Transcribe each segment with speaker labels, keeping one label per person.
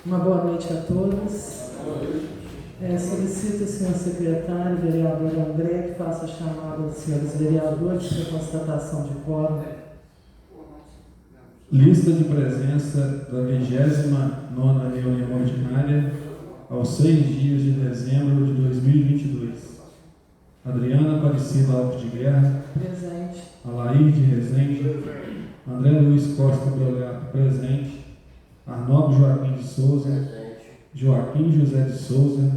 Speaker 1: Uma boa noite a todos. Solicito o senhor secretário, vereador André, que faça a chamada dos senhores vereadores para constatação de quórum.
Speaker 2: Lista de presença da 29ª reunião ordinária aos 6 dias de dezembro de 2022. Adriana Aparecida Alves de Guerra.
Speaker 1: Presente.
Speaker 2: Alair de Rezende. André Luiz Costa Brolhato. Presente. Arnaldo Joaquim de Souza.
Speaker 3: Presente.
Speaker 2: Joaquim José de Souza.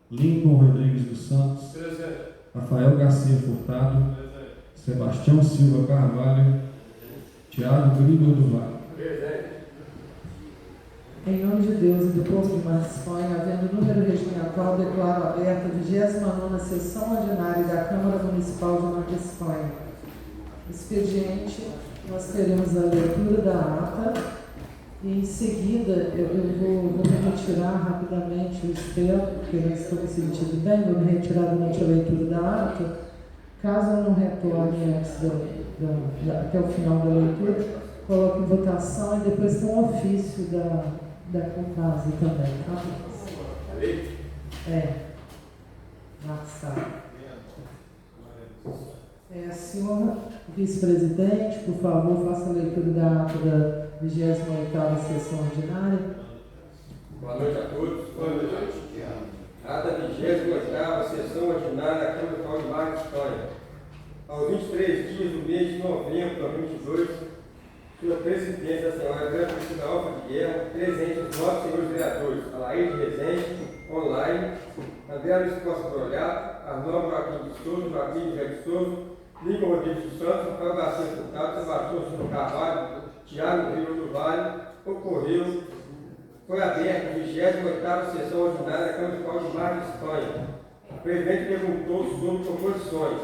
Speaker 2: Lincoln Rodrigues dos Santos.
Speaker 3: Presente.
Speaker 2: Rafael Garcia Furtado.
Speaker 3: Presente.
Speaker 2: Sebastião Silva Carvalho. Tiago Grigor do Vale.
Speaker 3: Presente.
Speaker 1: Em nome de Deus e do povo de Marcispanha, havendo número regimental, declaro aberta a 29ª sessão ordinária da Câmara Municipal de Marcispanha. Expediente, nós teremos a leitura da ata e em seguida eu vou me retirar rapidamente, eu espero, porque não estou me sentindo bem, vou me retirar durante a leitura da ata. Caso eu não retorne antes até o final da leitura, coloco em votação e depois tem um ofício da Compasa também, tá? Marçal. Senhor vice-presidente, por favor, faça a leitura da ata da 28ª sessão ordinária.
Speaker 3: Boa noite a todos. Boa noite. Ata da 28ª sessão ordinária da Câmara Municipal de Marcispanha. Aos 23 dias do mês de novembro de 2022, sua presidência, a senhora Adriana Aparecida Alves de Guerra, presente os nossos senhores vereadores, Alair de Rezende, online, André Luiz Costa Brolhato, Arnaldo Joaquim de Souza, Joaquim José de Souza, Lincoln Rodrigues dos Santos, Rafael Garcia Furtado, Sebastião Silva Carvalho, Tiago Grigor do Vale, foi aberta a 28ª sessão ordinária da Câmara Municipal de Marcispanha. O presidente perguntou sobre proposições.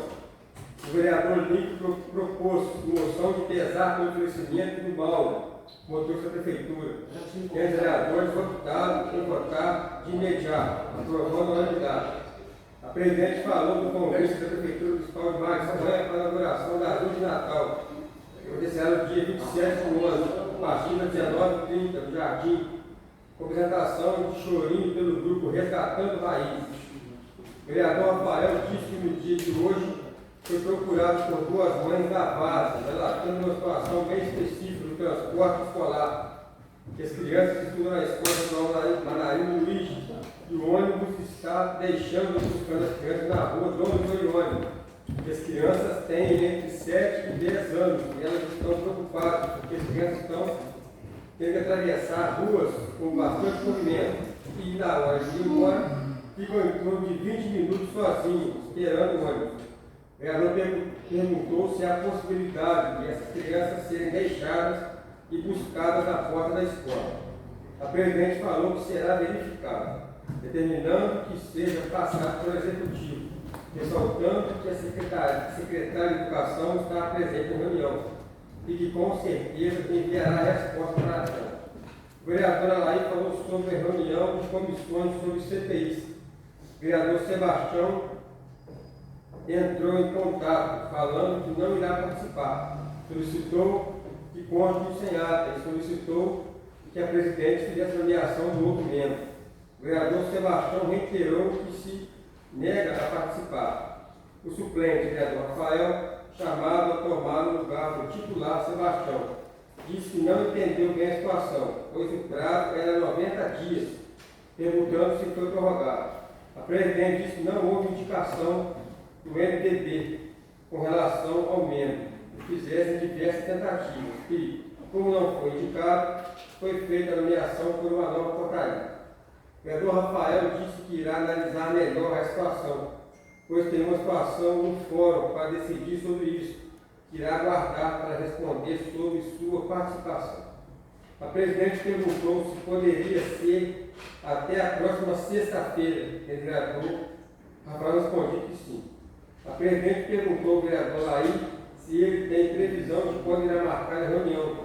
Speaker 3: O vereador Lincoln propôs moção de pesar pelo crescimento do mal, motorista da prefeitura. Os vereadores optaram em votar de imediato, aprovando a unanimidade. A presidente falou do Congresso da Prefeitura Municipal de Marcispanha para a inauguração da Luz de Natal. Acontecerá no dia 27 do ano, a partir das 19h30, no Jardim, com apresentação de chorinho pelo grupo Resgatando Raízes. O vereador Rafael disse que no dia de hoje foi procurado por duas mães da base, relatando uma situação bem específica do transporte escolar, que as crianças estudam na escola Manarim Luiz, e o ônibus está deixando e buscando as crianças na rua Dom Joiônio. As crianças têm entre 7 e 10 anos e elas estão preocupadas, porque as crianças estão tendo que atravessar ruas com bastante movimento e na hora de ir embora ficam em torno de 20 minutos sozinhos, esperando o ônibus. O vereador perguntou se há possibilidade de essas crianças serem deixadas e buscadas na porta da escola. A presidente falou que será verificado, determinando que seja passado pelo executivo, ressaltando que a secretária de Educação está presente na reunião e que com certeza enviará a resposta para a ação. O vereador Alair falou sobre a reunião de comissões sobre CPIs. O vereador Sebastião entrou em contato, falando que não irá participar. Solicitou que conste sem ata e solicitou que a presidente fizesse a nomeação do outro membro. O vereador Sebastião reiterou que se nega a participar. O suplente, o vereador Rafael, chamado a tomar o lugar do titular Sebastião, disse que não entendeu bem a situação, pois o prazo era 90 dias, perguntando se foi prorrogado. A presidente disse que não houve indicação do MDB com relação ao membro, e fizessem diversas tentativas, e, como não foi indicado, foi feita a nomeação por uma nova portaria. O vereador Rafael disse que irá analisar melhor a situação, pois tem uma situação no fórum para decidir sobre isso, que irá aguardar para responder sobre sua participação. A presidente perguntou se poderia ser até a próxima sexta-feira. O vereador Rafael respondeu que sim. A presidente perguntou ao vereador Alair se ele tem previsão de quando irá marcar a reunião,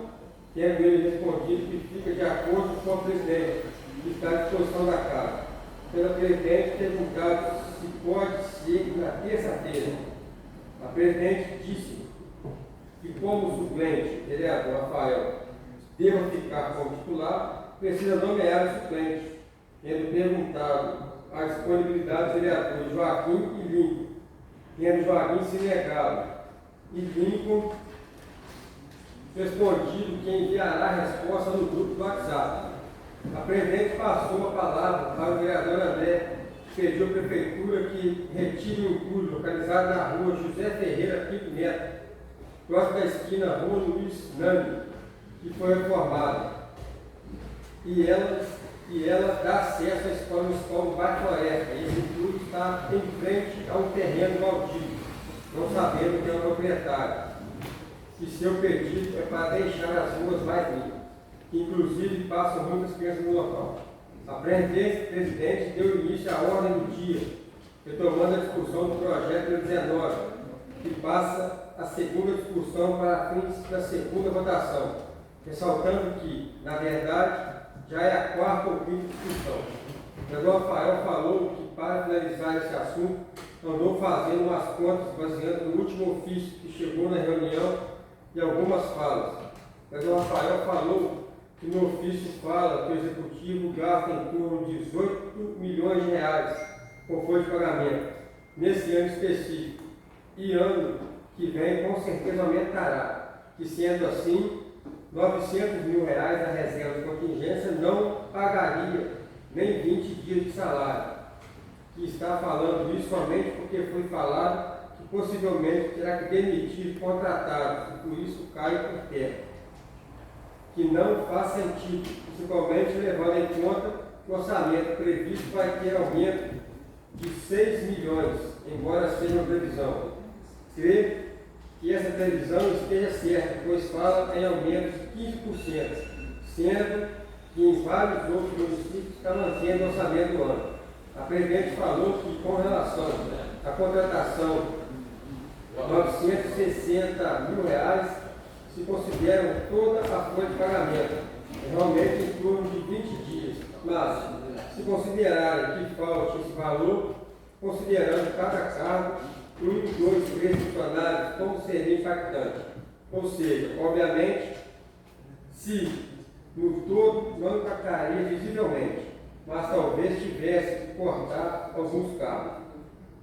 Speaker 3: tendo ele respondido que fica de acordo com o presidente, que está à disposição da casa. Pela presidente perguntado se pode ser na terça-feira. A presidente disse que, como suplente, vereador Rafael deva ficar como titular, precisa nomear o suplente, tendo perguntado a disponibilidade dos vereadores Joaquim e Lincoln, tendo Joaquim se negado e Lincoln respondido que enviará a resposta no grupo do WhatsApp. A presidente passou a palavra para o vereador André, que pediu à prefeitura que retire o entulho localizado na rua José Ferreira Pinto Neto, próximo da esquina Rua Luiz Nani, que foi reformada. E ela dá acesso à escola municipal do Bairro Floresta. E esse entulho está em frente a um terreno baldio, não sabendo quem é o proprietário. E seu pedido é para deixar as ruas mais limpas, que inclusive passam muitas crianças no local. A presidente deu início à ordem do dia, retomando a discussão do projeto 19, que passa a segunda discussão para fins da segunda votação, ressaltando que, na verdade, já é a quarta ou quinta discussão. O vereador Rafael falou que, para finalizar esse assunto, andou fazendo umas contas baseando no último ofício que chegou na reunião e algumas falas. O vereador Rafael falou que no ofício fala que o executivo gasta em torno de 18 milhões de reais com folha de pagamento, nesse ano específico. E ano que vem com certeza aumentará, que sendo assim, 900 mil reais da reserva de contingência não pagaria nem 20 dias de salário. Que está falando isso somente porque foi falado que possivelmente terá que demitir contratados, e por isso cai por terra. Que não faz sentido, principalmente levando em conta que o orçamento previsto vai ter aumento de 6 milhões, embora seja uma previsão. Creio que essa previsão esteja certa, pois fala em aumento de 15%, sendo que em vários outros municípios está mantendo o orçamento do ano. A presidente falou que, com relação à contratação de 960 mil reais, se consideram toda a folha de pagamento, realmente em torno de 20 dias. Mas, se considerarem que falte esse valor, considerando cada cargo, 1, 2, 3 funcionários, como seria impactante? Ou seja, obviamente, se no todo não impactaria visivelmente, mas talvez tivesse que cortar alguns cargos.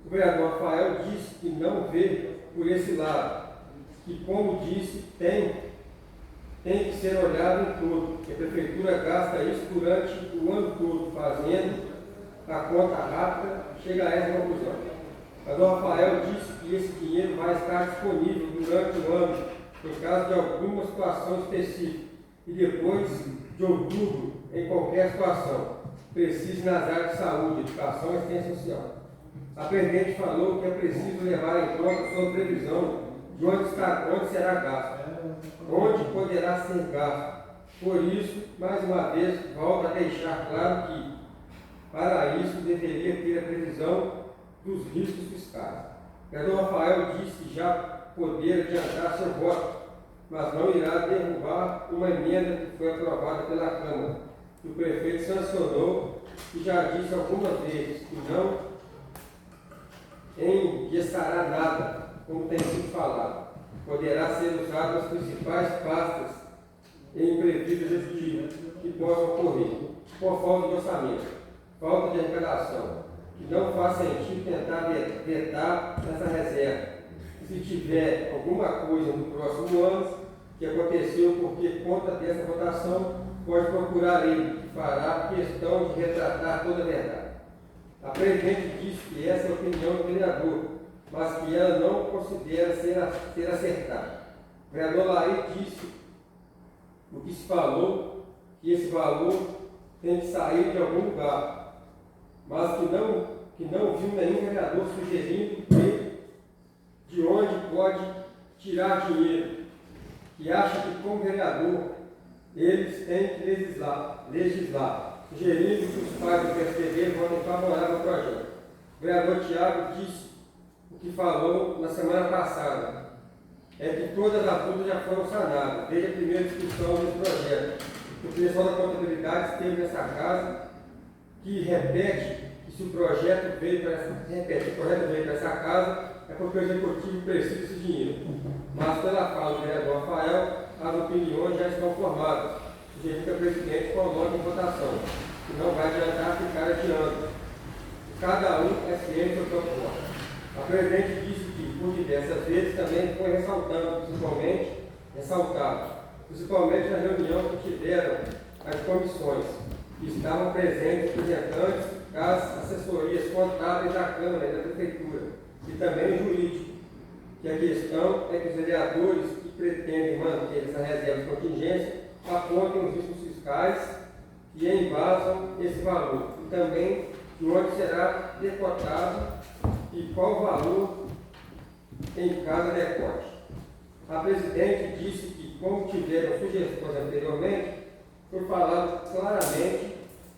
Speaker 3: O vereador Rafael disse que não vê por esse lado, que, como disse, tem que ser olhado em todo, que a prefeitura gasta isso durante o ano todo, fazendo a conta rápida, chega a essa conclusão. O vereador Rafael disse que esse dinheiro vai estar disponível durante o ano, em caso de alguma situação específica, e depois de outubro, em qualquer situação, precise nas áreas de saúde, educação e assistência social. A presidente falou que é preciso levar em conta sua previsão de onde será gasto, onde poderá ser gasto. Por isso, mais uma vez, volto a deixar claro que, para isso, deveria ter a previsão dos riscos fiscais. O vereador Rafael disse que já poder adiantar seu voto, mas não irá derrubar uma emenda que foi aprovada pela Câmara, que o prefeito sancionou e já disse algumas vezes que não engessará nada, como tem sido falado. Poderá ser usado nas principais pastas em imprevistos executivos que possam ocorrer, por falta de orçamento, falta de arrecadação, que não faz sentido tentar vetar essa reserva. Se tiver alguma coisa no próximo ano que aconteceu porque conta dessa votação, pode procurar ele, que fará questão de retratar toda a verdade. A presidente disse que essa é a opinião do vereador, mas que ela não considera ser acertada. O vereador Laí disse o que se falou, que esse valor tem que sair de algum lugar, mas que não viu nenhum vereador sugerindo de onde pode tirar dinheiro, que acha que, como vereador, eles têm que legislar, sugerindo que os pais do PSDB votem favorável ao projeto. O vereador Tiago disse o que falou na semana passada, é que todas as dúvidas já foram sanadas, desde a primeira discussão do projeto. O pessoal da contabilidade esteve nessa casa, que repete que se o projeto veio para essa casa, é porque o executivo precisa desse dinheiro. Mas, pela fala do vereador Rafael, as opiniões já estão formadas. sugerindo que o presidente coloque em votação, que não vai adiantar ficar adiando. Cada um é ciente do seu proposta. A presidente disse que, por diversas vezes, também foi ressaltado, principalmente na reunião que tiveram as comissões, que estavam presentes representantes das assessorias contábeis da Câmara e da Prefeitura, e também o jurídico, que a questão é que os vereadores que pretendem manter essa reserva de contingência apontem os riscos fiscais e embasam esse valor, e também de onde será decotado e qual valor em cada decote. A presidente disse que, como tiveram sugestões anteriormente, foi falado claramente,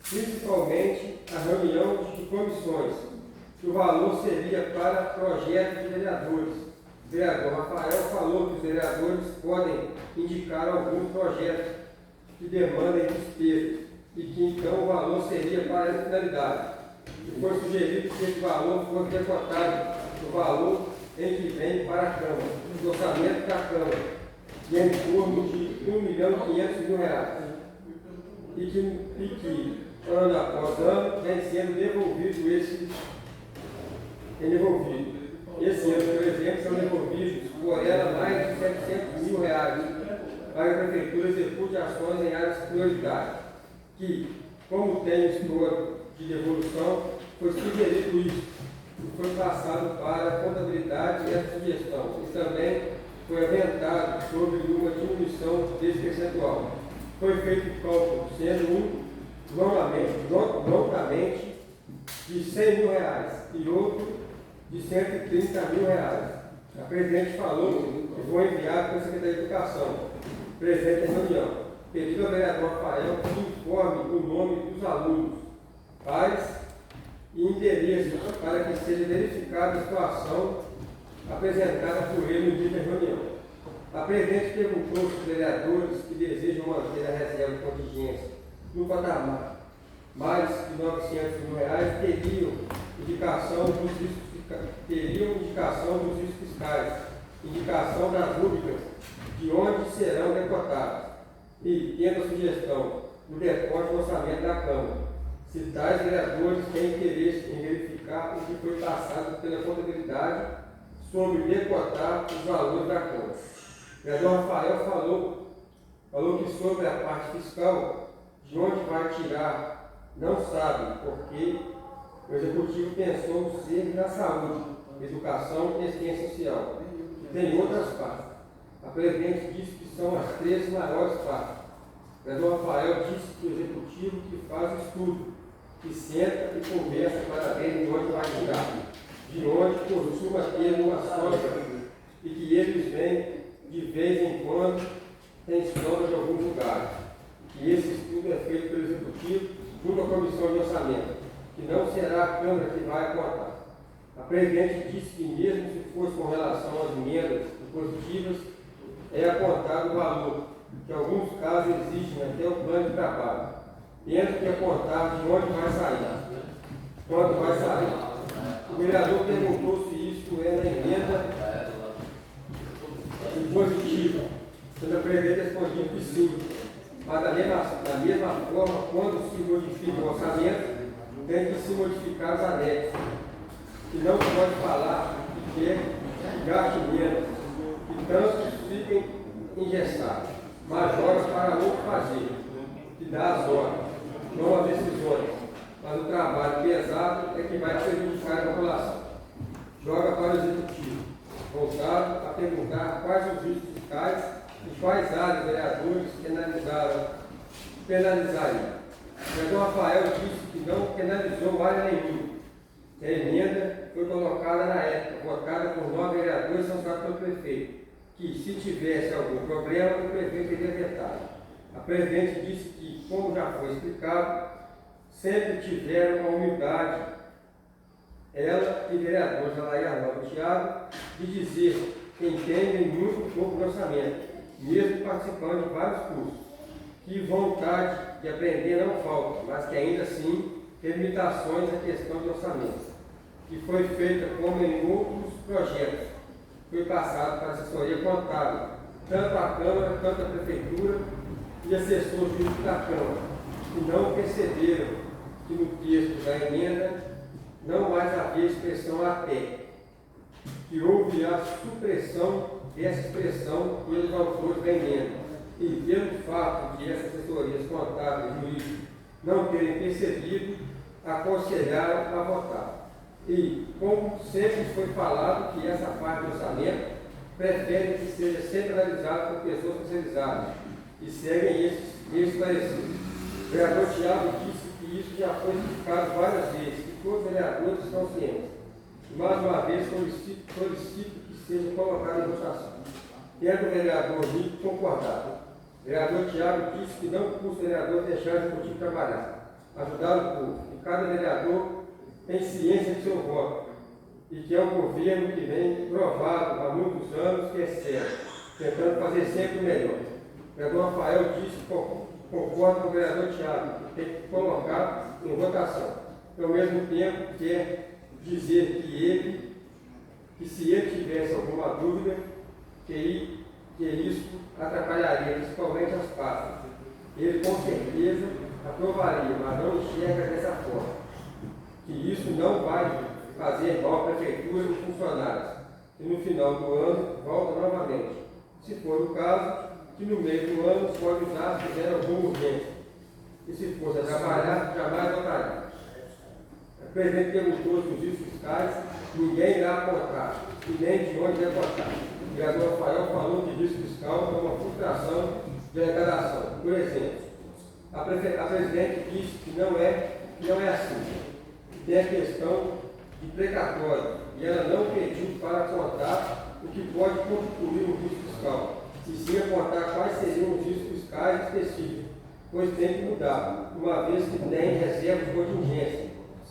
Speaker 3: principalmente a reunião de comissões, que o valor seria para projetos de vereadores. O vereador Rafael falou que os vereadores podem indicar alguns projetos que demandem despesas e que então o valor seria para essa finalidade. E foi sugerido que esse valor fosse decotado do valor em que vem para a Câmara, do orçamento da Câmara, de em torno de R$1.500.000, e que ano após ano vem sendo devolvido esse ano, por exemplo, são devolvidos por ela mais de R$700.000 para que a Prefeitura execute ações em áreas prioritárias, que, como tem histórico de devolução, foi sugerido isso, e foi passado para a contabilidade e a sugestão, e também foi aventado sobre uma diminuição desse percentual. Foi feito o cálculo, sendo longamente de R$100.000 e outro de R$130.000. A presidente falou que foi enviado para a Secretaria de Educação, presente na reunião, pedindo ao vereador Rafael que informe o nome dos alunos, pais e endereços para que seja verificada a situação apresentada por ele no dia da reunião. A presidente perguntou se os vereadores que desejam manter a reserva de contingência no patamar mais de R$900.000 teriam indicação dos riscos fiscais, indicação das rubricas de onde serão decotados e, tendo a sugestão do decote do orçamento da Câmara, se tais vereadores têm interesse em verificar o que foi passado pela contabilidade sobre decotar os valores da Câmara. O vereador Rafael falou que sobre a parte fiscal, de onde vai tirar, não sabe, porque o Executivo pensou ser na saúde, educação e assistência social. Tem outras partes. A presidente disse que são as 3 maiores partes. O vereador Rafael disse que o Executivo que faz o estudo, que senta e conversa para ver de onde vai tirar, de onde costuma ter uma sobra, e que eles vêm de vez em quando, tem sobra de alguns lugares. Que esse estudo é feito pelo Executivo junto à Comissão de Orçamento, que não será a Câmara que vai apontar. A presidente disse que mesmo se fosse com relação às emendas impositivas, é apontado o valor, que em alguns casos exigem até o plano de trabalho, tendo que apontar de onde vai sair, quanto vai sair. O vereador perguntou se isso é na emenda impositiva, sendo a presidente respondeu que sim, mas da mesma forma, quando se modifica o orçamento, tem que se modificar os anexos, que não pode falar que quer que gaste menos, que tantos fiquem engessados, mas joga para outro fazer, que dá as horas, não as decisões, mas o trabalho pesado é que vai prejudicar a população. Joga para o Executivo, voltado a perguntar quais os riscos fiscais e quais áreas vereadores penalizariam. O vereador Rafael disse que não penalizou área nenhuma. A emenda foi colocada na época, votada por 9 vereadores sancionados pelo prefeito, que se tivesse algum problema, o prefeito teria vetado. A presidente disse que, como já foi explicado, sempre tiveram a humildade, ela e vereadores Alair Arnaldo e Thiago, de dizer que entendem muito pouco do orçamento, mesmo participando de vários cursos, que vontade de aprender não falta, mas que ainda assim tem limitações na questão de orçamento, que foi feita como em outros projetos, foi passado para a assessoria contábil, tanto a Câmara quanto a Prefeitura, e assessor jurídico da Câmara, que não perceberam que no texto da emenda não mais havia expressão até, que houve a supressão dessa expressão pelos autores da emenda. E pelo fato de essas assessorias contábeis e jurídicas não terem percebido, aconselharam a votar. E, como sempre foi falado que essa parte do orçamento prefere que seja sempre analisado por pessoas especializadas e seguem esses pareceres. O vereador Tiago disse que isso já foi explicado várias vezes, que todos os vereadores estão cientes. E, mais uma vez, solicito que seja colocado em votação. Tendo o vereador Nico concordado. O vereador Tiago disse que não custa o vereador deixar de executivo trabalhar, ajudar o povo. E cada vereador tem ciência de seu voto. E que é um governo que vem provado há muitos anos que é sério, tentando fazer sempre o melhor. O vereador Rafael disse que concorda com o vereador Tiago, que tem que colocar em votação. Ao mesmo tempo, quer dizer que se ele tivesse alguma dúvida, que isso atrapalharia principalmente as partes. Ele com certeza aprovaria, mas não enxerga dessa forma. Que isso não vai fazer mal à prefeitura e aos funcionários, que no final do ano volta novamente. Se for o caso, que no meio do ano pode usar se fizer alguma urgência. E se fosse a trabalhar, jamais votaria. O presidente perguntou os juízes fiscais, ninguém irá apontar, e nem de onde vai votar. O vereador Rafael falou que risco fiscal é uma frustração de arrecadação. Por exemplo, a presidente disse que não é assim. Tem a questão de precatório, e ela não pediu para apontar o que pode constituir um risco fiscal, e sim apontar quais seriam os riscos fiscais específicos, pois tem que mudar, uma vez que tem reserva de contingência,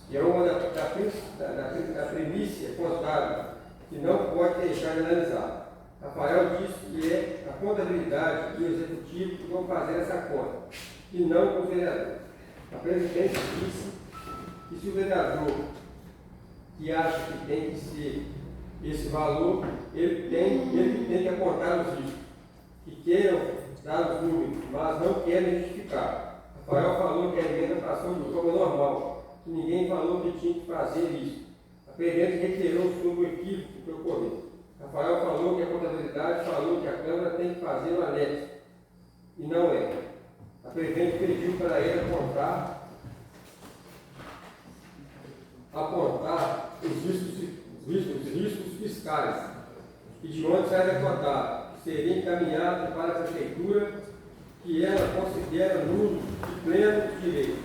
Speaker 3: que é uma da primícia contábil, que não pode deixar de analisar. Rafael disse que é a contabilidade e o executivo que vão fazer essa conta, e não os vereadores. A presidente disse que se o vereador que acha que tem que ser esse valor, ele tem que apontar os riscos, que queiram dar os números, mas não querem justificar. Rafael falou que a emenda passou de forma normal, que ninguém falou que tinha que fazer isso. A presidente reiterou sobre o equívoco que ocorreu. Rafael falou que a contabilidade falou que a Câmara tem que fazer o anexo, e não é. A presidente pediu para ele apontar os riscos fiscais e de onde sai decotado, que seria encaminhado para a prefeitura, que ela considera nulo de pleno direito,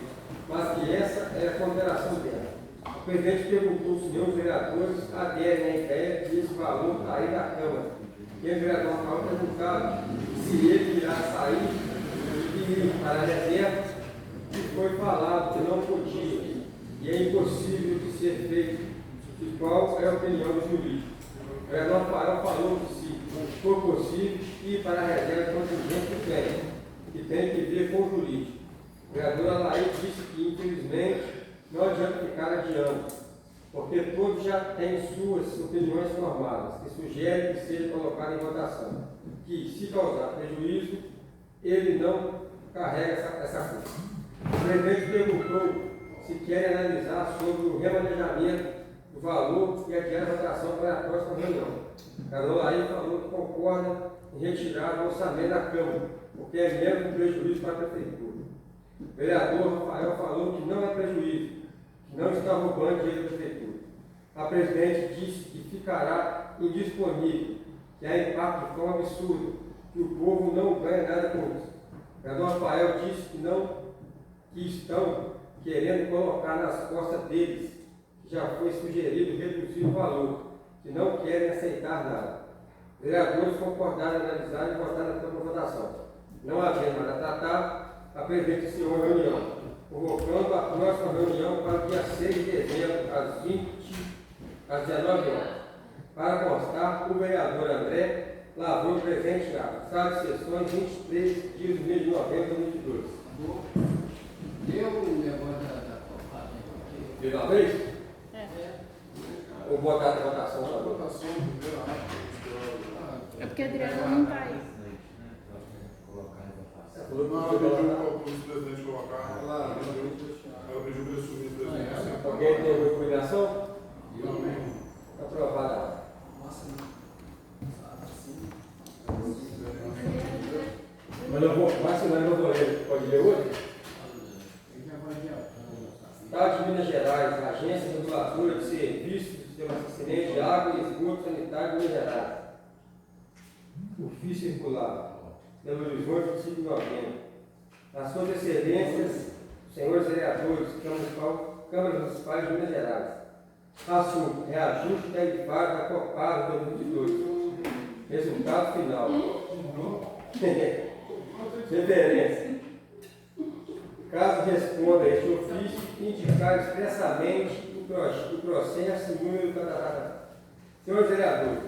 Speaker 3: mas que essa é a ponderação dela. O presidente perguntou se os vereadores aderem à ideia de esse valor sair da Câmara. E o vereador Rafael perguntado se ele irá sair e ir para a reserva, que foi falado que não podia, e é impossível de ser feito. E qual é a opinião do jurídico? O vereador Rafael falou que se for possível ir para a reserva de contingente que tem que ver com o jurídico. O vereador Alaí disse que, infelizmente, não adianta ficar adiando, porque todos já têm suas opiniões formadas, que sugerem que seja colocado em votação, que, se causar prejuízo, ele não carrega essa culpa. O presidente perguntou se querem analisar sobre o remanejamento do valor e adiar a votação para a próxima reunião. O vereador Alaí falou que concorda em retirar o orçamento da Câmara, porque é mesmo um prejuízo para a prefeitura. O vereador Rafael falou que não é prejuízo, que não está roubando dinheiro da prefeitura. A presidente disse que ficará indisponível, que há impacto de forma absurda, que o povo não ganha nada com isso. O vereador Rafael disse que estão querendo colocar nas costas deles, que já foi sugerido reduzir o valor, que não querem aceitar nada. Os vereadores concordaram em analisar e votar na votação. Não havendo nada a tratar, a presidente encerrou a reunião, convocando a próxima reunião para o dia 6 de dezembro, às 19 horas. Para constar, o vereador André lavrou presente na sala de sessões 23 dias do mês de novembro de 2022.
Speaker 4: Deu o negócio da copada aqui.
Speaker 3: De uma vez?
Speaker 5: É.
Speaker 3: Ou botar a votação
Speaker 4: A
Speaker 3: na boca?
Speaker 4: votação primeiro
Speaker 5: É porque a Adriana não tá aí.
Speaker 4: Não,
Speaker 3: dia hoje.
Speaker 4: Ele já vai adiantando.
Speaker 3: Estado de Minas Gerais, Agência Reguladora de Serviços do Sistema Assistente de Água e Esgoto Sanitário de Minas Gerais. Ofício circular, Belo Horizonte, 25 de novembro. As suas excelências, senhores vereadores, Câmaras Municipais de Minas Gerais. Assunto: reajuste tarifário da Copasa 2022. Resultado final. Referência. Caso responda a este ofício, indicar expressamente o processo e número da. Senhores vereadores,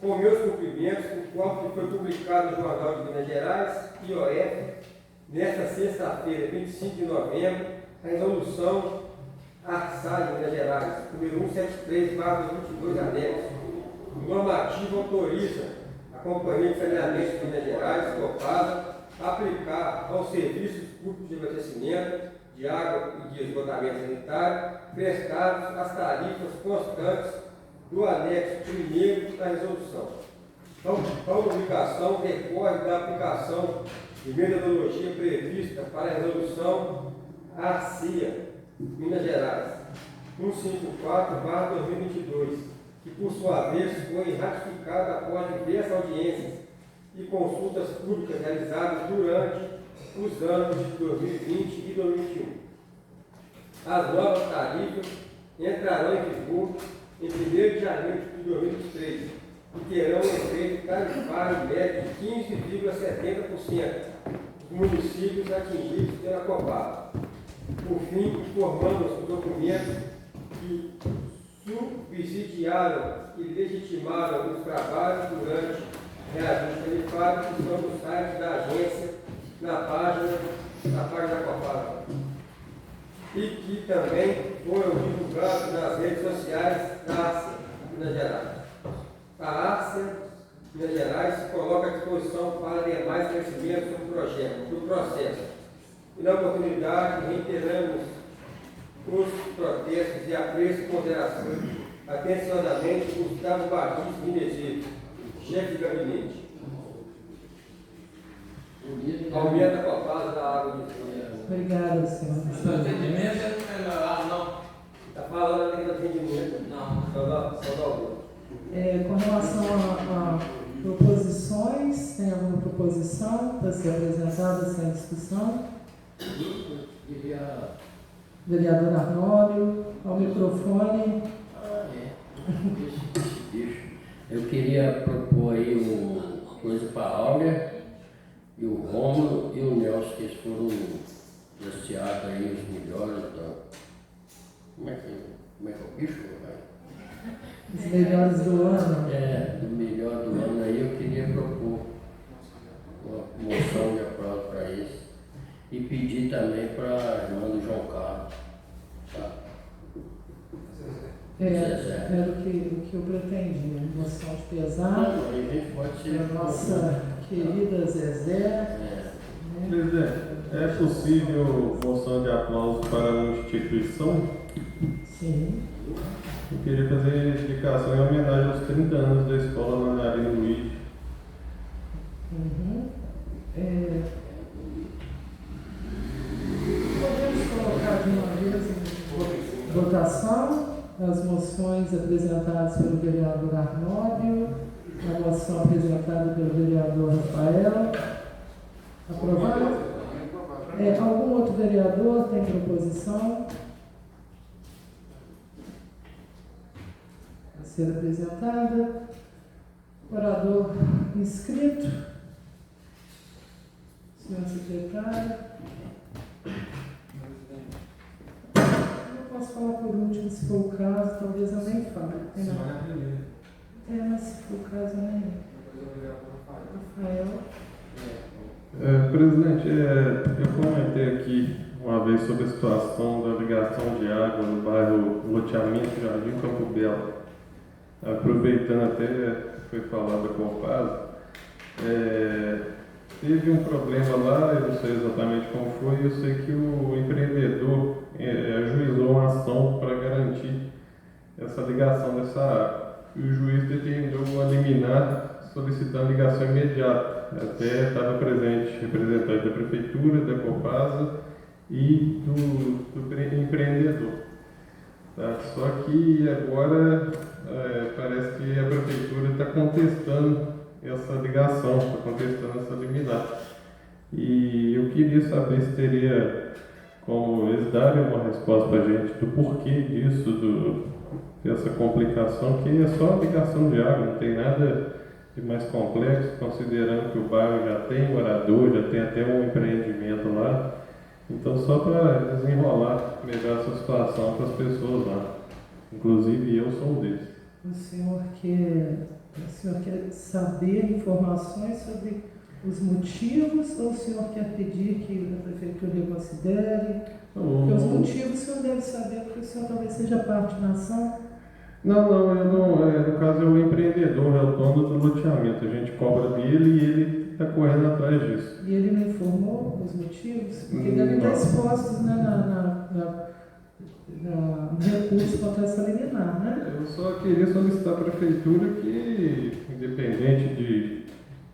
Speaker 3: com meus cumprimentos, o qual foi publicado no Jornal de Minas Gerais, IOF, nesta sexta-feira, 25 de novembro, a resolução ARSAI de Minas Gerais, número 173/22 anexo. O normativo autoriza a Companhia de Saneamento de Minas Gerais, Copasa, aplicar aos serviços públicos de abastecimento de água e de esgotamento sanitário prestados as tarifas constantes do anexo 1º da resolução. Tal publicação decorre da aplicação de metodologia prevista para a resolução ARCIA, Minas Gerais, 154/2022, que por sua vez foi ratificada após diversas audiências e consultas públicas realizadas durante os anos de 2020 e 2021. As novas tarifas entrarão em vigor em 1º de janeiro de 2023 e terão um efeito tarifário médio de 15,70% dos municípios atingidos pela Copasa. Por fim, informamos os documentos que subsidiaram e legitimaram os trabalhos durante reajuste tarifário que estão no site da agência, na página da Copasa, e que também foram divulgados nas redes sociais da ARCIA Minas Gerais. A ARCIA Minas Gerais se coloca à disposição para demais crescimentos do processo. E na oportunidade reiteramos os protestos e apreço e consideração. Atenciosamente, Gustavo Batista Menezes, chefe de gabinete. Aumenta a Copasa da água de esgoto.
Speaker 1: Obrigada, senhor.
Speaker 5: Atendimento é melhor, não.
Speaker 3: Está falando aqui do atendimento?
Speaker 5: Não.
Speaker 3: Só algum.
Speaker 1: Com relação a proposições, tem alguma proposição para ser apresentada sem discussão?
Speaker 4: Queria.
Speaker 1: Vereador Arnóbio, ao microfone.
Speaker 4: Eu queria propor aí coisa para a Áurea e o Rômulo e o Nelson, que eles foram sorteados aí os melhores. Então. Como é que é o bicho, vai?
Speaker 1: Os melhores do ano.
Speaker 4: Do melhor do ano aí, eu queria propor uma moção de aplauso para isso e pedir também para a irmã do João Carlos. Tá?
Speaker 1: Era o que eu pretendia, moção de pesar.
Speaker 4: Não, aí a gente pode ser.
Speaker 1: A nossa querida Zezé. Né?
Speaker 6: Presidente, é possível moção de aplauso para uma instituição?
Speaker 1: Sim.
Speaker 6: Eu queria fazer indicação em homenagem aos 30 anos da escola Mandarino Luiz.
Speaker 1: Podemos colocar de uma vez em votação as moções apresentadas pelo vereador Arnóbio, a moção apresentada pelo vereador Rafael. Aprovado? Algum outro vereador tem proposição a ser apresentada? Orador inscrito? Senhor secretário? Eu posso falar por último, se for o caso, talvez eu nem fale. Mas se for o caso, eu nem. Rafael?
Speaker 6: Presidente, eu comentei aqui uma vez sobre a situação da ligação de água no bairro Loteamento Jardim Campo Belo. Aproveitando até que foi falado da Copasa, teve um problema lá, eu não sei exatamente como foi, eu sei que o empreendedor ajuizou uma ação para garantir essa ligação dessa água. E o juiz determinou a liminar solicitando ligação imediata. Até estava presente representante da Prefeitura, da Copasa e do empreendedor. Tá? Só que agora parece que a Prefeitura está contestando essa ligação, está contestando essa liminar. E eu queria saber se teria como eles darem uma resposta para a gente do porquê disso, dessa complicação, que é só ligação de água, não tem nada de mais complexo, considerando que o bairro já tem morador, já tem até um empreendimento lá. Então, só para desenrolar melhor essa situação para as pessoas lá. Inclusive, eu sou um deles.
Speaker 1: O senhor quer saber informações sobre os motivos ou o senhor quer pedir que a Prefeitura reconsidere? Porque os motivos o senhor deve saber, porque o senhor talvez seja parte da ação.
Speaker 6: Não, eu não. No caso, é o empreendedor, é o dono do loteamento. A gente cobra dele e ele está correndo atrás disso.
Speaker 1: E ele não informou os motivos? Porque devem estar expostos, né, no recurso contra essa liminar, né?
Speaker 6: Eu só queria solicitar à Prefeitura que, independente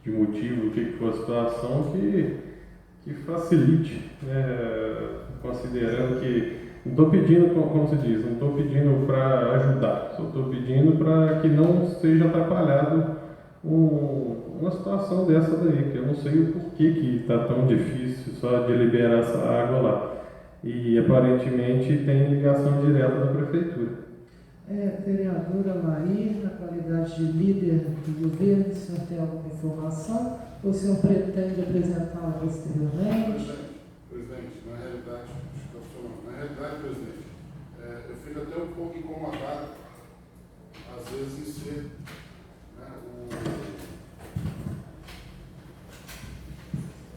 Speaker 6: de motivo, o que for a situação, que facilite, né, considerando que não estou pedindo, como se diz, não estou pedindo para ajudar, só estou pedindo para que não seja atrapalhado uma situação dessa daí, que eu não sei o porquê que está tão difícil só de liberar essa água lá. E aparentemente tem ligação direta da Prefeitura.
Speaker 1: Vereadora Maria, na qualidade de líder do governo, o senhor tem alguma informação? Ou o senhor pretende apresentá-la posteriormente?
Speaker 7: Presidente, na realidade, presidente, eu fico até um pouco incomodado, às vezes, em ser, né,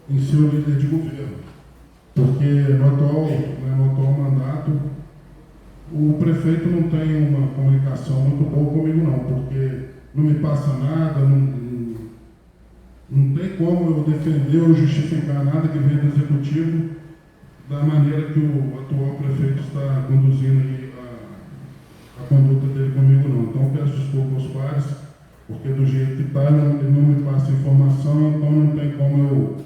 Speaker 7: em ser o líder de governo, porque no atual mandato, o prefeito não tem uma comunicação muito boa comigo não, porque não me passa nada, não tem como eu defender ou justificar nada que venha do executivo da maneira que o atual prefeito está conduzindo aí a conduta dele comigo não. Então peço desculpa aos pares, porque do jeito que está ele não me passa informação, então não tem como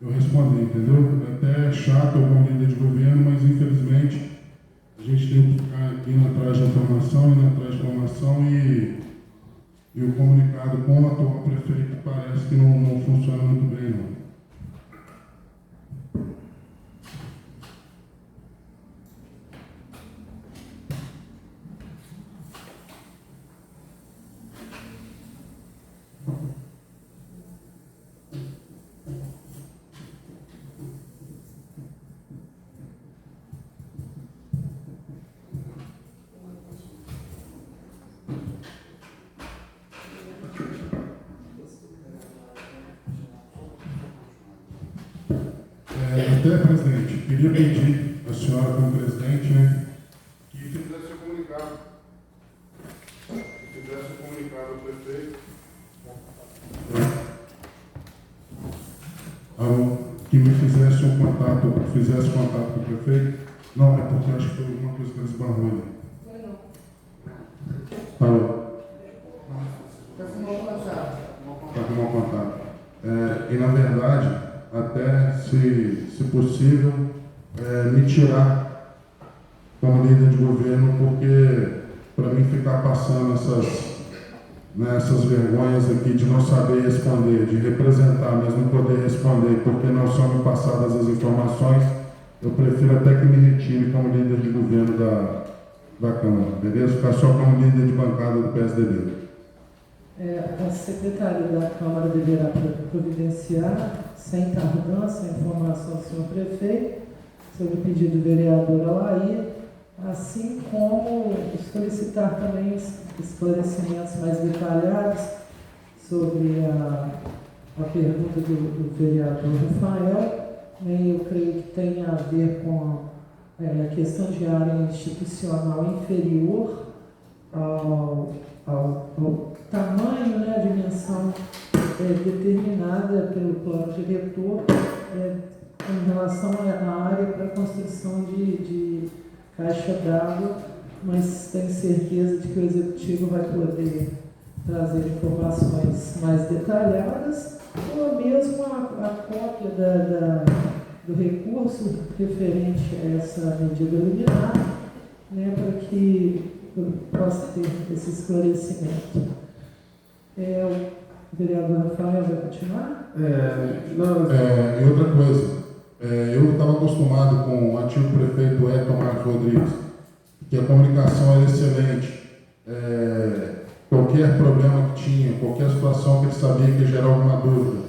Speaker 7: eu responder, entendeu? É até chato como líder de governo, mas infelizmente a gente tem que ficar indo atrás de informação, e o comunicado com o atual prefeito parece que não funciona muito bem, não. Até, presidente, queria pedir à senhora como presidente, né, que fizesse o comunicado. Ao prefeito. Que me fizesse contato com o prefeito. Não, é porque acho que foi alguma coisa que eles barrou ali. Alô? Está com mau contato. E na verdade, até se possível, me tirar como líder de governo, porque para mim ficar passando essas vergonhas aqui de não saber responder, de representar, mas não poder responder, porque não são me passadas as informações, eu prefiro até que me retire como líder de governo da Câmara, beleza? Ficar só como líder de bancada do PSDB.
Speaker 1: A secretária da Câmara deverá providenciar, sem tardança, a informação ao senhor prefeito, sobre o pedido do vereador Alair, assim como solicitar também esclarecimentos mais detalhados sobre a pergunta do vereador Rafael. Eu creio que tem a ver com a questão de área institucional inferior ao tamanho, né, a dimensão determinada pelo plano diretor em relação à área para a construção de caixa d'água, mas tenho certeza de que o Executivo vai poder trazer informações mais detalhadas, ou mesmo a cópia do recurso referente a essa medida liminar, né, para que eu possa ter esse esclarecimento. O vereador Rafael vai continuar?
Speaker 7: E outra coisa, eu estava acostumado com o antigo prefeito Edson Marcos Rodrigues, que a comunicação era excelente. Qualquer problema que tinha, qualquer situação que ele sabia que ia gerar alguma dúvida,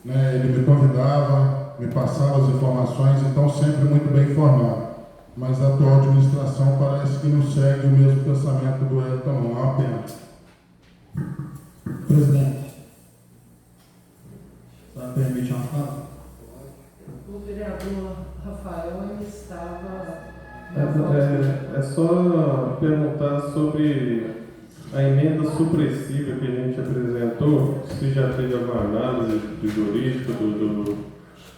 Speaker 7: né, ele me convidava, me passava as informações, então sempre muito bem informado. Mas a atual administração parece que não segue o mesmo pensamento do Edson, não. É uma pena.
Speaker 2: Presidente, só me permite uma fala?
Speaker 1: O vereador Rafael ainda estava...
Speaker 6: É só perguntar sobre a emenda supressiva que a gente apresentou, se já teve alguma análise do jurídico,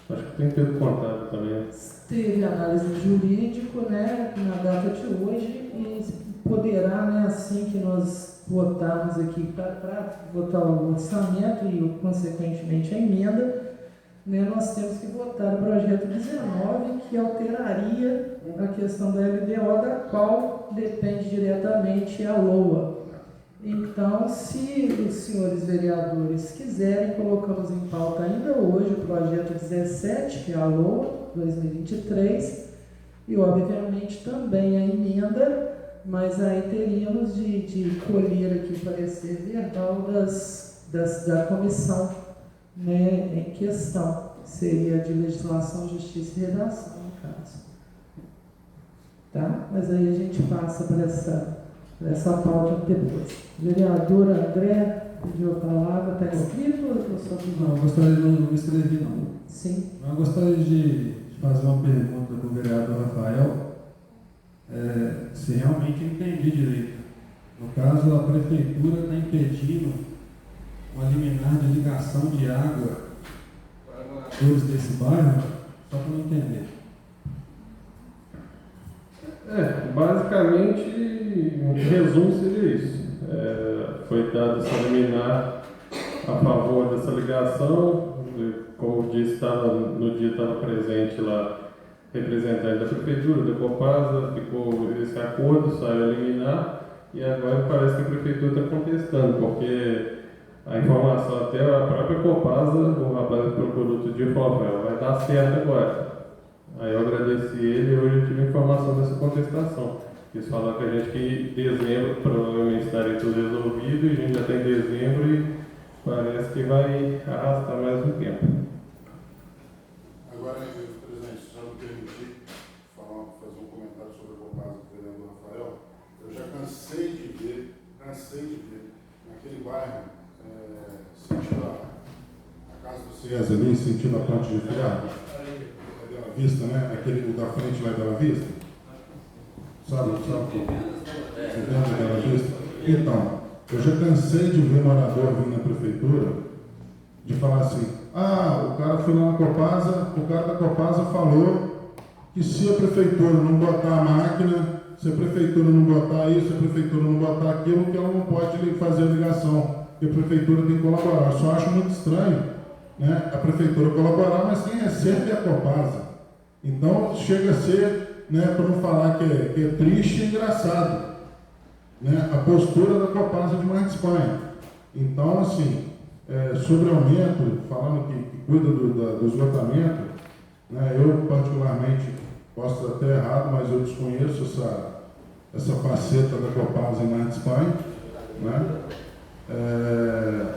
Speaker 6: acho que tem que ter contábil também.
Speaker 1: Teve análise jurídico, né, na data de hoje, e poderá, né, assim que nós votarmos aqui para votar o orçamento e, consequentemente, a emenda, né, nós temos que votar o projeto 19, que alteraria a questão da LDO, da qual depende diretamente a LOA. Então, se os senhores vereadores quiserem, colocamos em pauta ainda hoje o projeto 17, que é a LOA 2023, e obviamente também a emenda, mas aí teríamos de colher aqui parecer verbal da comissão, né, em questão, seria de legislação, justiça e redação, no caso. Tá? Mas aí a gente passa para essa pauta depois. Vereador André pediu a palavra, está escrito ou eu só fiz?
Speaker 2: Não, eu gostaria de não escrever, não.
Speaker 1: Sim.
Speaker 2: Eu gostaria de fazer uma pergunta para o vereador Rafael, se realmente entendi direito. No caso, a prefeitura está impedindo uma liminar de ligação de água para moradores desse bairro, só para não entender.
Speaker 6: Basicamente, em resumo, seria isso. Foi dado essa liminar a favor dessa ligação. Como disse, no dia estava presente lá representante da prefeitura, da Copasa, ficou esse acordo, saiu a liminar, e agora parece que a prefeitura está contestando, porque a informação, até a própria Copasa, o rapaz que procurou outro dia, falou: vai dar certo agora. Aí eu agradeci ele e hoje eu tive informação dessa contestação. Eles falaram que a gente que em dezembro provavelmente estaria tudo resolvido, e a gente já está em dezembro e parece que vai arrastar mais um tempo.
Speaker 7: Agora, presidente, se já me permitir fazer um comentário sobre a Copasa do vereador Rafael, eu já cansei de ver naquele bairro, sentido a casa do César ali, sentido a ponte de ferro, Bela Vista, né? Aquele da frente lá é Bela Vista. Sabe? Você lembra Bela Vista? Então, eu já cansei de ver morador vindo na prefeitura de falar assim: o cara foi lá na Copasa, o cara da Copasa falou que se a prefeitura não botar a máquina, se a prefeitura não botar isso, se a prefeitura não botar aquilo, que ela não pode fazer a ligação, que a prefeitura tem que colaborar. Eu só acho muito estranho, né, a prefeitura colaborar, mas quem recebe é a Copasa. Então chega a ser, né, para não falar que é triste, é engraçado, né, a postura da Copasa de Mar de Espanha. Então, assim, sobre aumento, falando que cuida do esgotamento, né, eu particularmente posso estar até errado, mas eu desconheço essa faceta da Copasa em Mar de Espanha, né?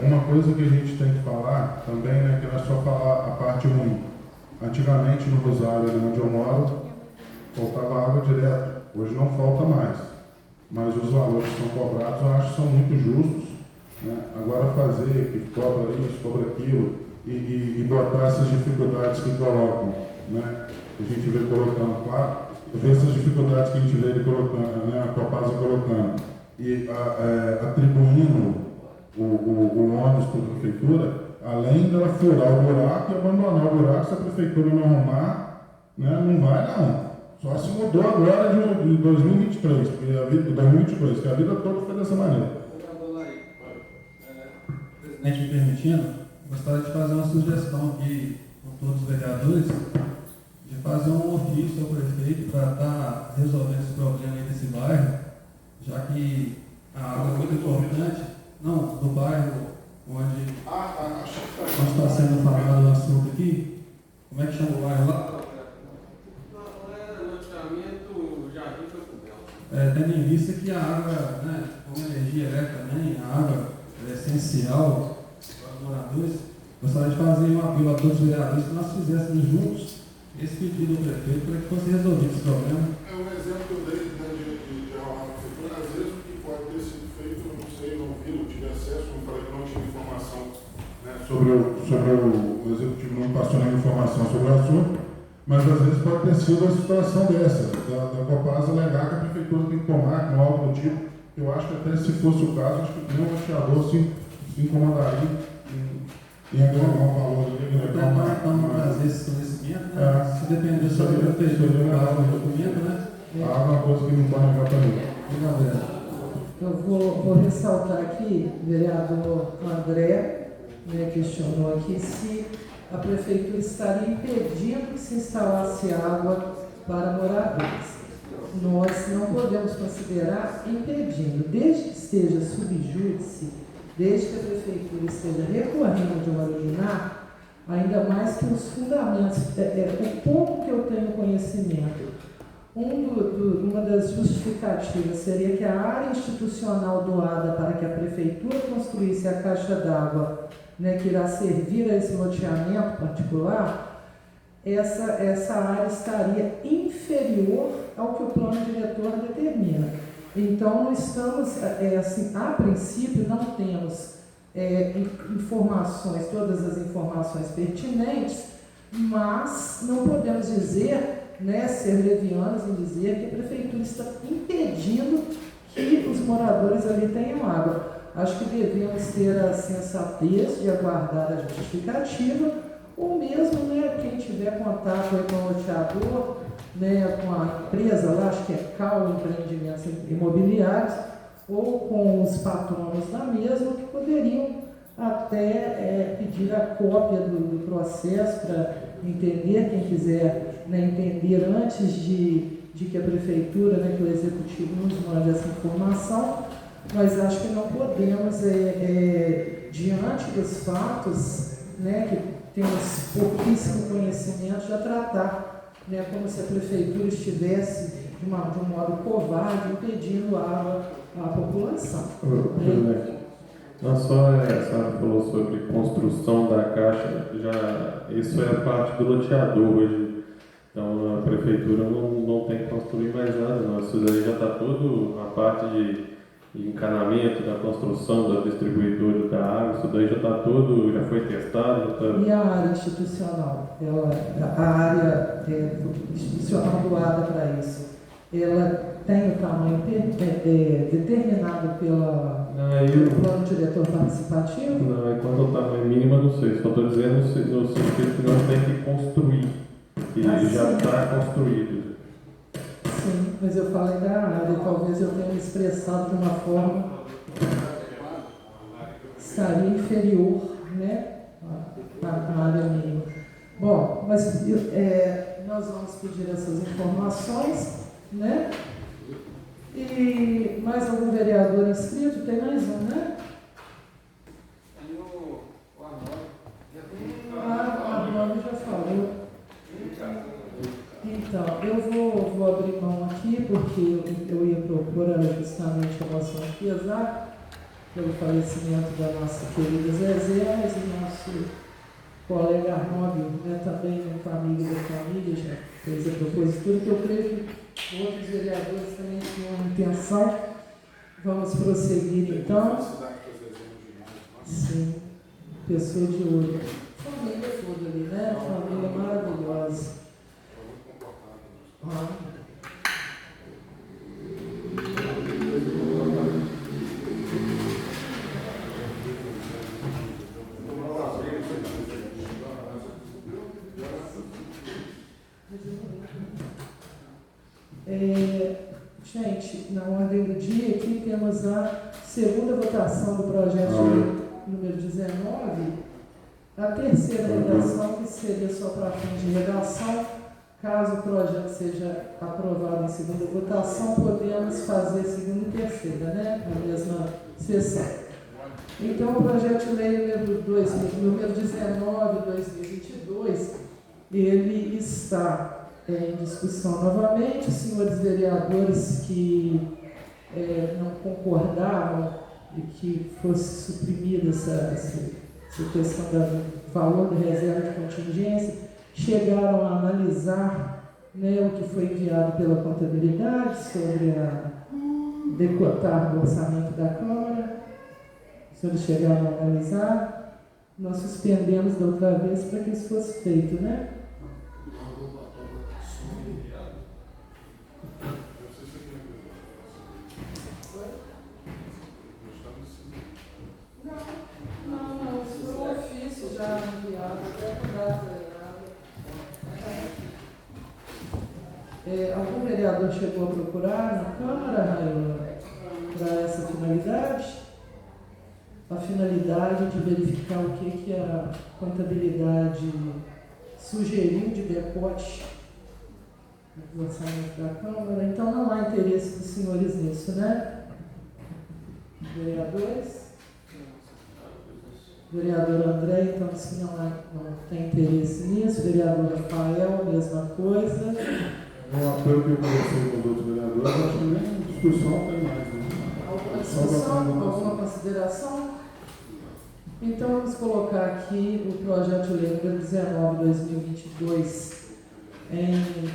Speaker 7: Uma coisa que a gente tem que falar também, né, que não é só falar a parte ruim. Antigamente no Rosário, ali onde eu moro, faltava água direto. Hoje não falta mais. Mas os valores que são cobrados eu acho que são muito justos, né? Agora fazer que cobra isso, cobra aquilo e botar essas dificuldades que colocam, né? A gente vê colocando, claro, ver essas dificuldades que a gente vê ele colocando, né? A Copasa colocando e atribuindo o ônibus para a prefeitura, além dela furar o buraco e abandonar o buraco, se a prefeitura não arrumar, né, não vai não. Só se mudou agora de 2023, porque a vida, 2022, que a vida toda foi dessa maneira.
Speaker 2: presidente me permitindo, gostaria de fazer uma sugestão aqui com todos os vereadores, de fazer um ofício ao prefeito para estar resolvendo esse problema aí desse bairro, já que a água é muito importante, não, do bairro onde está sendo falado o assunto aqui. Como é que chama o bairro lá?
Speaker 5: Não era loteamento Jardim Campobel.
Speaker 2: Tendo em vista que a água, né, como energia elétrica também, a água é essencial para os moradores, gostaria de fazer um apelo a todos os vereadores que nós fizéssemos juntos esse pedido do prefeito para que fosse resolvido esse problema.
Speaker 7: É um exemplo que eu dei de arrumar a prefeitura. Às vezes o que pode ter sido feito, eu não sei, não vi, não tive acesso, não falei que não tive informação, né, sobre o executivo não passou nenhuma informação sobre o assunto, mas às vezes pode ter sido uma situação dessa, da Copasa alegar que a prefeitura tem que tomar com algo do tipo. Eu acho que até se fosse o caso, acho que nenhum loteador se incomodaria em agregar um valor ali, agregar
Speaker 2: Então, trazer esse conhecimento, né? Se depender só do prefeito do documento, né?
Speaker 7: a água é uma coisa que não pode negar para mim.
Speaker 2: Obrigado, vereador.
Speaker 1: Eu vou ressaltar aqui, o vereador André, né, questionou aqui se a prefeitura estaria impedindo que se instalasse água para moradores. Nós não podemos considerar impedindo, desde que esteja subjúdice, desde que a prefeitura esteja recorrendo de uma liminar, ainda mais que os fundamentos, o pouco que eu tenho conhecimento, uma das justificativas seria que a área institucional doada para que a prefeitura construísse a caixa d'água, né, que irá servir a esse loteamento particular, essa área estaria inferior ao que o plano diretor determina. Então, não estamos, assim, a princípio, não temos informações, todas as informações pertinentes, mas não podemos dizer, né, ser levianos em dizer que a prefeitura está impedindo que os moradores ali tenham água. Acho que devemos ter a sensatez de aguardar a justificativa, ou mesmo, né, quem tiver contato aí com o loteador, né, com a empresa lá, acho que é Cal Empreendimentos Imobiliários, ou com os patronos da mesma, que poderiam até pedir a cópia do processo para entender, quem quiser, né, entender antes de que a prefeitura, né, que o executivo nos mande essa informação, mas acho que não podemos, diante dos fatos, né, que temos pouquíssimo conhecimento, já tratar, né, como se a prefeitura estivesse de um modo covarde impedindo água à população.
Speaker 6: Não só a senhora falou sobre construção da caixa, isso é a parte do loteador hoje. Então a prefeitura não tem que construir mais nada, não. Isso daí já está tudo a parte de encanamento, da construção da distribuidora da água, isso daí já está tudo, já foi testado.
Speaker 1: E a área institucional? A área institucional doada para isso, ela tem o tamanho determinado pelo plano diretor participativo?
Speaker 6: Não, quanto ao tamanho mínimo, eu não sei. Só estou dizendo no sentido que não tem que construir, que já está construído.
Speaker 1: Sim, mas eu falei da área, talvez eu tenha me expressado de uma forma estaria inferior, né, à área mínima. Bom, mas nós vamos pedir essas informações, né? E mais algum vereador inscrito? Tem mais um, né?
Speaker 5: Tem o
Speaker 1: Arnaldo já falou. Então, eu vou abrir mão aqui, porque eu ia propor justamente a moção de pesar pelo falecimento da nossa querida Zezé, mas o nosso colega Arnaldo, né, também muito amigo da família, já fez a propositura, que eu creio que outros vereadores também tinham uma intenção. Vamos prosseguir então. Sim, pessoa de ouro. Família toda ali, né? Família maravilhosa.
Speaker 2: Gente, na ordem do dia aqui temos a segunda votação do projeto de lei.
Speaker 1: número 19, a terceira redação, que seria só para fins de redação, caso o projeto seja aprovado em segunda votação, podemos fazer segunda e terceira, né? Na mesma sessão. Então, o projeto de lei número 19, 2022, ele está em discussão novamente. Os senhores vereadores que não concordavam de que fosse suprimida essa questão do valor da reserva de contingência, chegaram a analisar, né, o que foi enviado pela contabilidade sobre a decotar do orçamento da Câmara. Os senhores chegaram a analisar. Nós suspendemos da outra vez para que isso fosse feito, né? Não, isso foi um ofício já enviado, até com data errada. Algum vereador chegou a procurar na Câmara, Raiola, para essa finalidade? A finalidade de verificar o que a contabilidade sugeriu de decote do orçamento da Câmara. Então não há interesse dos senhores nisso, né? Vereadores? Vereador André, então, se não tem interesse nisso. Vereador Rafael, mesma coisa.
Speaker 7: Pelo que eu conversei com os outros vereadores, acho que nem discussão tem mais, né?
Speaker 1: Alguma discussão, alguma consideração? Então, vamos colocar aqui o projeto de lei número 19/2022 em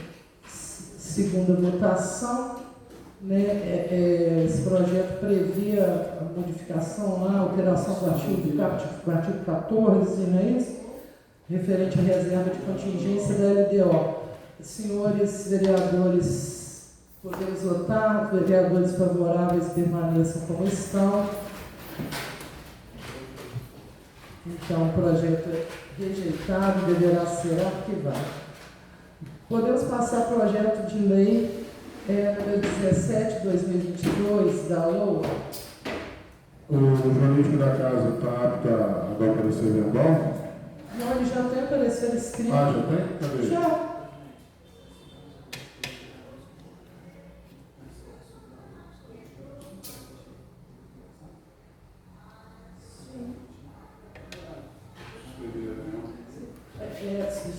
Speaker 1: segunda votação. Né? Esse projeto previa a modificação lá, alteração do artigo 14, não é isso? Referente à reserva de contingência da LDO. Senhores vereadores, podemos votar. Vereadores favoráveis permaneçam como estão. Então, o projeto é rejeitado, deverá ser arquivado. Podemos passar ao projeto de lei número 17/2022, da LOA.
Speaker 7: O jornalístico da casa está apto a dar parecer verbal?
Speaker 1: Não, ele já tem parecer escrito.
Speaker 7: Ah, já tem? Cadê?
Speaker 1: Já.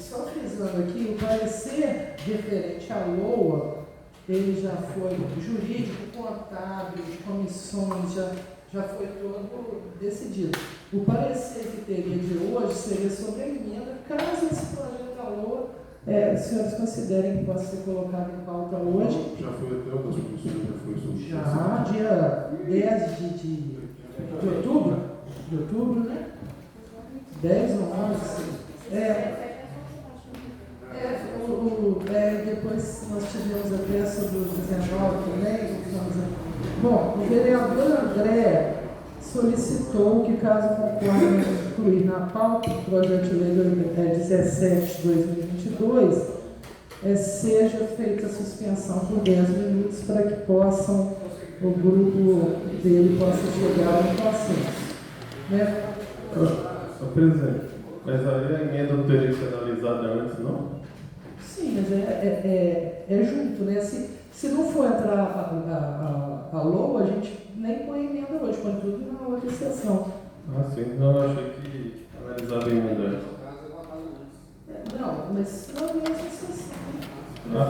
Speaker 1: Só frisando aqui, o parecer referente à LOA, ele já foi jurídico, contábil, de comissões, já foi todo decidido. O parecer que teria de hoje seria sobre a emenda, caso esse projeto da LOA, os senhores considerem que possa ser colocado em pauta hoje.
Speaker 7: Já foi até uma das comissões, já foi sobre
Speaker 1: Já, dia 10 de outubro. De outubro, né? 10 ou 11. Depois nós tivemos até sobre o 19 também. Bom, o vereador André solicitou que, caso concordem em incluir na pauta do projeto de lei 17/2022, seja feita a suspensão por 10 minutos para que o grupo dele possa chegar a um consenso. Né?
Speaker 6: Presidente, mas aí a emenda não teria que ser analisada antes, não?
Speaker 1: Sim, mas é junto, né? Se não for entrar a LOA, a gente nem põe emenda hoje, põe tudo na outra sessão.
Speaker 6: Ah, sim. Não, eu achei que analisava a emenda antes.
Speaker 1: Não, mas não é a mesma sessão.
Speaker 6: Ah.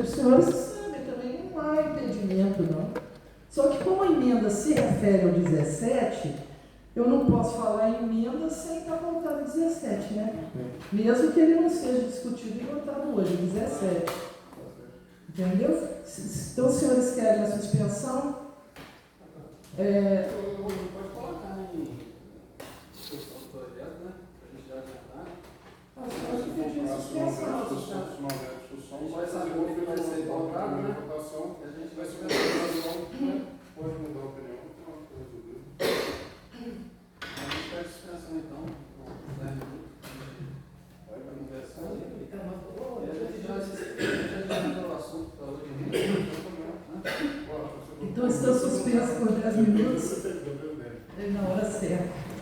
Speaker 1: Os senhores sabem, também não há impedimento, não. Só que como a emenda se refere ao 17, eu não posso falar em emenda sem estar voltado 17, né? Mesmo que ele não seja discutido e votado hoje, 17. Entendeu? Então, os senhores querem a suspensão?
Speaker 5: Pode colocar em discussão do projeto, né? Para a gente já adiantar.
Speaker 1: Acho que pediu suspensão.
Speaker 5: Não vai saber o que vai ser colocado, né? A gente vai se ver.
Speaker 7: Pode mudar a opinião.
Speaker 5: A gente pede suspensão então, 10 minutos. Vai para a conversa. E a gente já adiantou o assunto para hoje.
Speaker 1: Então, está suspenso por 10 minutos. na hora certa.